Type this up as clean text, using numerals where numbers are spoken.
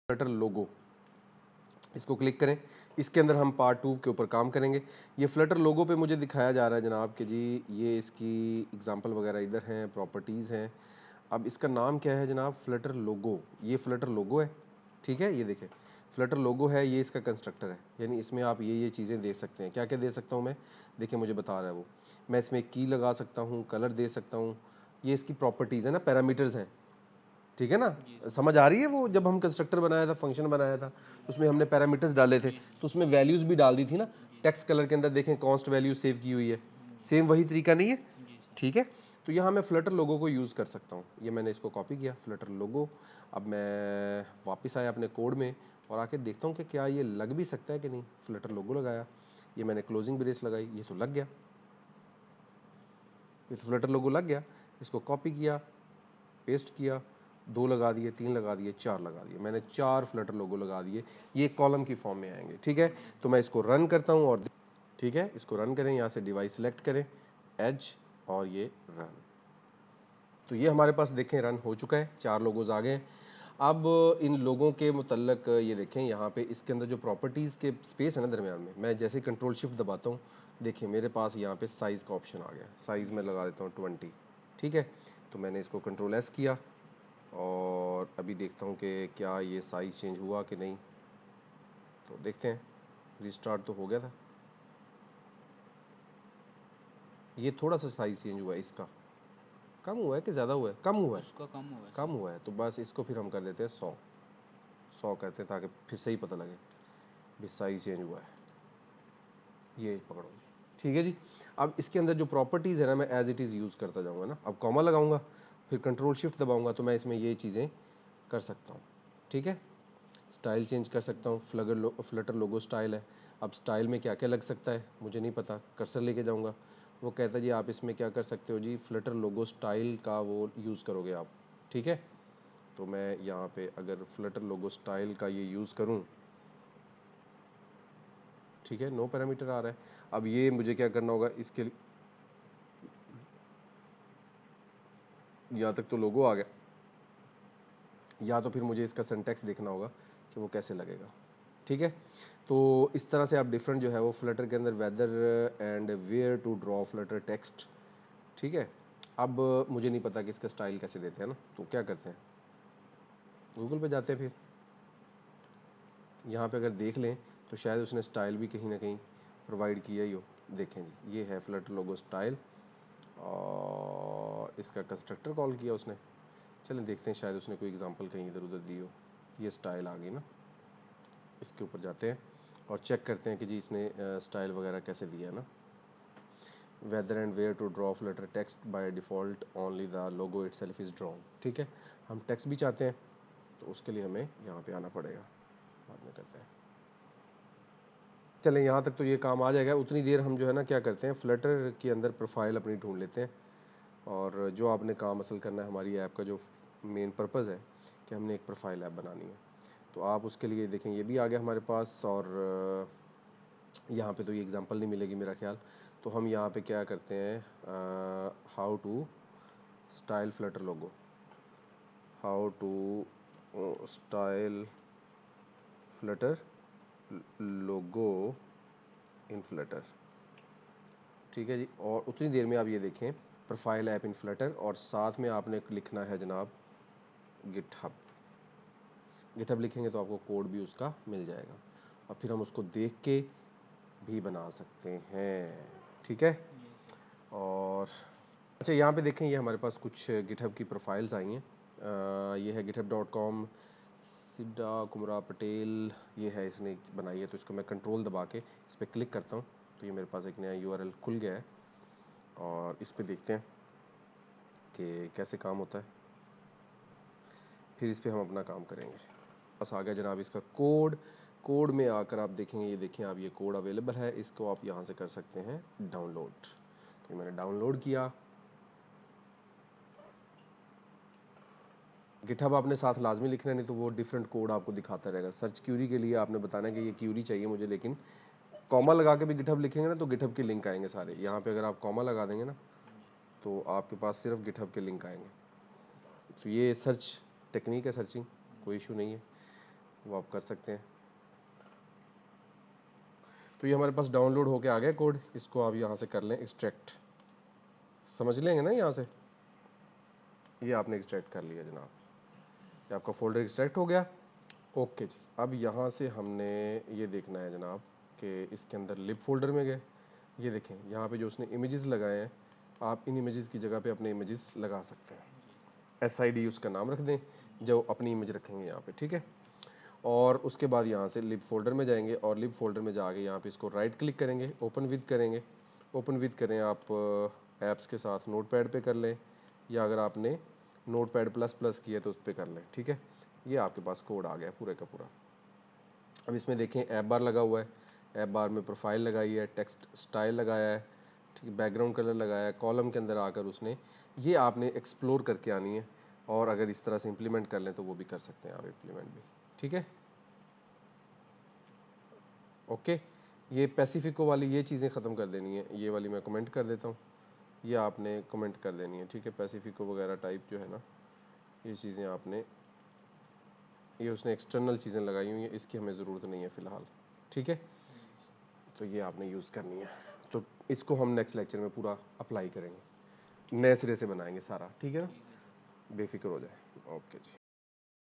Flutter लोगो, इसको click करें। इसके अंदर हम पार्ट 2 के ऊपर काम करेंगे। ये फ्लटर लोगो पे मुझे दिखाया जा रहा है जनाब कि जी ये इसकी एग्जांपल वगैरह इधर हैं, प्रॉपर्टीज़ हैं। अब इसका नाम क्या है जनाब? फ्लटर लोगो। ये फ्लटर लोगो है, ठीक है। ये देखें फ्लटर लोगो है, ये इसका कंस्ट्रक्टर है, यानी इसमें आप ये चीज़ें दे सकते हैं। क्या क्या दे सकता हूँ मैं? देखिए मुझे बता रहा है वो, मैं इसमें की लगा सकता हूँ, कलर दे सकता हूँ। ये इसकी प्रॉपर्टीज़ है ना, पैरामीटर्स हैं, ठीक है ना। समझ आ रही है? वो जब हम कंस्ट्रक्टर बनाया था, फंक्शन बनाया था, उसमें हमने पैरामीटर्स डाले थे, तो उसमें वैल्यूज़ भी डाल दी थी ना। टेक्स्ट कलर के अंदर देखें कॉन्स्ट वैल्यू सेव की हुई है, सेम वही तरीका नहीं है, ठीक है। तो यहाँ मैं फ्लटर लोगो को यूज़ कर सकता हूँ। ये मैंने इसको कॉपी किया, फ्लटर लोगो। अब मैं वापस आया अपने कोड में और आके देखता हूँ कि क्या ये लग भी सकता है कि नहीं। फ्लटर लोगो लगाया, ये मैंने क्लोजिंग ब्रेस लगाई, ये तो लग गया, ये तो फ्लटर लोगो लग गया। इसको कॉपी किया, पेस्ट किया, 2 लगा दिए, 3 लगा दिए, 4 लगा दिए, मैंने 4 फ्लटर लोगो लगा दिए। ये कॉलम की फॉर्म में आएंगे, ठीक है। तो मैं इसको रन करता हूँ और ठीक है, इसको रन करें, यहाँ से डिवाइस सेलेक्ट करें, एज, और ये रन। तो ये हमारे पास देखें रन हो चुका है, 4 लोगोज आ गए। अब इन लोगों के मुतल्लक ये देखें यहाँ पे इसके अंदर जो प्रॉपर्टीज़ के स्पेस है ना दरमियान में, मैं जैसे कंट्रोल शिफ्ट दबाता हूँ, देखिए मेरे पास यहाँ पे साइज़ का ऑप्शन आ गया। साइज़ में लगा देता हूँ 20, ठीक है। तो मैंने इसको कंट्रोल एस किया और अभी देखता हूँ कि क्या ये साइज़ चेंज हुआ कि नहीं। तो देखते हैं, रिस्टार्ट तो हो गया था, ये थोड़ा सा साइज़ चेंज हुआ है, इसका कम हुआ है कि ज़्यादा हुआ है? कम हुआ है, उसका कम हुआ है, कम हुआ है। तो बस इसको फिर हम कर देते हैं 100 करते हैं, ताकि फिर सही पता लगे भी साइज़ चेंज हुआ है। ये पकड़ो, ठीक है जी। अब इसके अंदर जो प्रॉपर्टीज़ है ना, मैं एज इट इज़ यूज़ करता जाऊँगा ना। अब कॉमा लगाऊंगा, फिर कंट्रोल शिफ्ट दबाऊंगा, तो मैं इसमें ये चीज़ें कर सकता हूँ, ठीक है। स्टाइल चेंज कर सकता हूँ, फ्लटर लोगो स्टाइल है। अब स्टाइल में क्या क्या लग सकता है मुझे नहीं पता, कर्सर लेके जाऊँगा, वो कहता है जी आप इसमें क्या कर सकते हो जी, फ्लटर लोगो स्टाइल का वो यूज़ करोगे आप, ठीक है। तो मैं यहाँ पे अगर फ्लटर लोगो स्टाइल का ये यूज़ करूँ, ठीक है, नो पैरामीटर आ रहा है। अब ये मुझे क्या करना होगा, इसके लिए यहाँ तक तो लोगो आ गया, या तो फिर मुझे इसका सिंटैक्स देखना होगा कि वो कैसे लगेगा, ठीक है। तो इस तरह से आप डिफरेंट जो है वो फ्लटर के अंदर whether and where to draw Flutter text, ठीक है। अब मुझे नहीं पता कि इसका स्टाइल कैसे देते हैं ना, तो क्या करते हैं, गूगल पे जाते हैं, फिर यहाँ पे अगर देख लें तो शायद उसने स्टाइल भी कहीं ना कहीं प्रोवाइड किया ही हो। देखें जी, ये है फ्लटर लोगो स्टाइल और इसका कंस्ट्रक्टर कॉल किया उसने। चलें देखते हैं, शायद उसने कोई एग्जांपल कहीं इधर उधर दी हो। ये स्टाइल आ गई ना, इसके ऊपर जाते हैं और चेक करते हैं कि जी इसने स्टाइल वगैरह कैसे दिया है ना। Whether and where to draw Flutter text by default only the logo itself is drawn, ठीक है। हम टेक्स्ट भी चाहते हैं तो उसके लिए हमें यहाँ पे आना पड़ेगा, बाद में करते हैं। चलें यहाँ तक तो ये काम आ जाएगा। उतनी देर हम जो है ना क्या करते हैं, फ्लटर के अंदर प्रोफाइल अपनी ढूंढ लेते हैं। और जो आपने काम असल करना है, हमारी ऐप का जो मेन पर्पज़ है कि हमने एक प्रोफाइल ऐप बनानी है, तो आप उसके लिए देखें ये भी आ गया हमारे पास। और यहाँ पे तो ये एग्जांपल नहीं मिलेगी मेरा ख्याल, तो हम यहाँ पे क्या करते हैं, how to style Flutter logo, how to style Flutter logo in Flutter, ठीक है जी। और उतनी देर में आप ये देखें प्रोफाइल ऐप इन फ्लटर, और साथ में आपने लिखना है जनाब गिटहब। गिटहब लिखेंगे तो आपको कोड भी उसका मिल जाएगा और फिर हम उसको देख के भी बना सकते हैं, ठीक है। और अच्छा यहाँ पे देखें, ये हमारे पास कुछ गिटहब की प्रोफाइल्स आई हैं। ये है github.com, सिद्धा कुमरा पटेल, ये है इसने बनाई है। तो इसको मैं कंट्रोल दबा के इस पर क्लिक करता हूँ तो ये मेरे पास एक नया यूआरएल खुल गया है और इस पर देखते हैं कि कैसे काम होता है, फिर इस पर हम अपना काम करेंगे। बस आ गया जनाब इसका कोड। कोड में आकर आप देखेंगे, ये देखें आप, ये कोड अवेलेबल है, इसको आप यहाँ से कर सकते हैं डाउनलोड। तो मैंने डाउनलोड किया। गिटहब आपने साथ लाजमी लिखना है, नहीं तो वो डिफरेंट कोड आपको दिखाता रहेगा। सर्च क्यूरी के लिए आपने बताना है कि ये क्यूरी चाहिए मुझे, लेकिन कॉमा लगा के भी गिटहब लिखेंगे ना तो गिटहब के लिंक आएंगे सारे। यहाँ पे अगर आप कॉमा लगा देंगे ना तो आपके पास सिर्फ गिटहब के लिंक आएंगे। तो ये सर्च टेक्निक है, सर्चिंग, कोई इशू नहीं है। वो आप कर सकते हैं। तो ये हमारे पास डाउनलोड होके आ गया कोड, इसको आप यहाँ से कर लें एक्सट्रैक्ट, समझ लेंगे ना यहाँ से। ये आपने एक्सट्रैक्ट कर लिया जनाब, ये आपका फोल्डर एक्सट्रैक्ट हो गया। ओके जी, अब यहाँ से हमने ये देखना है जनाब कि इसके अंदर लिब फोल्डर में गए, ये देखें यहाँ पे जो उसने इमेजेस लगाए हैं, आप इन इमेजेस की जगह पे अपने इमेजेस लगा सकते हैं। SID उसका नाम रख दें, जो अपनी इमेज रखेंगे यहाँ पे, ठीक है। और उसके बाद यहाँ से लिब फोल्डर में जाएंगे और लिब फोल्डर में जाके यहाँ पे इसको राइट क्लिक करेंगे, ओपन विद करेंगे। ओपन विद करें आप ऐप्स के साथ नोटपैड पे कर लें, या अगर आपने नोटपैड प्लस प्लस किया तो उस पर कर लें, ठीक है। ये आपके पास कोड आ गया पूरे का पूरा। अब इसमें देखें ऐप बार लगा हुआ है, ऐप बार में प्रोफाइल लगाई है, टेक्स्ट स्टाइल लगाया है, ठीक है, बैकग्राउंड कलर लगाया है। कॉलम के अंदर आकर उसने ये आपने एक्सप्लोर करके आनी है, और अगर इस तरह से इम्प्लीमेंट कर लें तो वो भी कर सकते हैं आप इम्प्लीमेंट भी, ठीक है। ओके, ये पैसिफिको वाली ये चीज़ें ख़त्म कर देनी है, ये वाली मैं कमेंट कर देता हूँ, ये आपने कमेंट कर देनी है, ठीक है। पैसिफिको वगैरह टाइप जो है ना, ये चीज़ें आपने, ये उसने एक्सटर्नल चीज़ें लगाई हुई हैं, इसकी हमें ज़रूरत नहीं है फ़िलहाल, ठीक है। तो ये आपने यूज़ करनी है। तो इसको हम नेक्स्ट लेक्चर में पूरा अप्लाई करेंगे, नए सिरे से बनाएंगे सारा, ठीक है ना। बेफिक्र हो जाए। ओके जी।